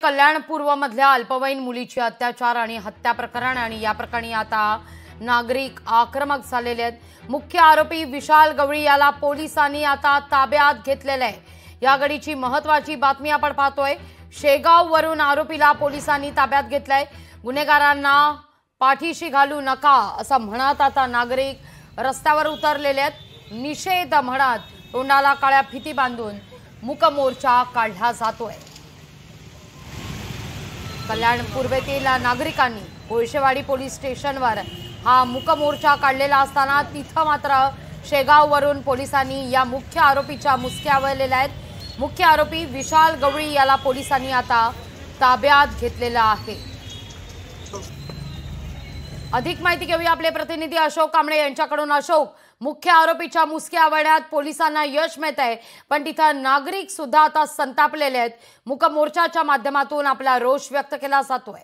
कल्याण पूर्व मधल्या अल्पवयीन मुलीची अत्याचार आणि हत्या प्रकरण आणि या प्रकरणी आता नागरिक आक्रमक झालेले आहेत। मुख्य आरोपी विशाल गवळी याला पोलिसांनी आता ताब्यात घेतलेले आहे। या घडीची महत्त्वाची बातमी आपण पाहतोय। शेगाव वरून आरोपीला पोलिसांनी ताब्यात घेतलंय। गुन्हेगारांना पाठीशी घालू नका असं म्हणत आता नागरिक रस्त्यावर उतरलेले आहेत। निषेध म्हणत तोंडाला काळ्या फिती बांधून मूक मोर्चा काढला जातोय। कल्याण पूर्वेतील नागरिकांनी कोळशेवाडी पोलीस स्टेशनवर हा मूक मोर्चा काढलेला असताना तिथं मात्र शेगाव वरून पोलिसांनी या मुख्य आरोपीच्या मुसक्या वळलेल्या आहेत। मुख्य आरोपी विशाल गवळी याला पोलिसांनी आता ताब्यात घेतलेला आहे। अधिक माहिती घेऊया आपले प्रतिनिधी अशोक कांबळे यांच्याकडून। अशोक, मुख्य आरोपीच्या मुसक्या आवळण्यात पोलिसांना यश मिळत आहे, पण तिथं नागरिक सुद्धा आता संतापलेले आहेत। मूक मोर्चाच्या माध्यमातून आपला रोष व्यक्त केला जातोय।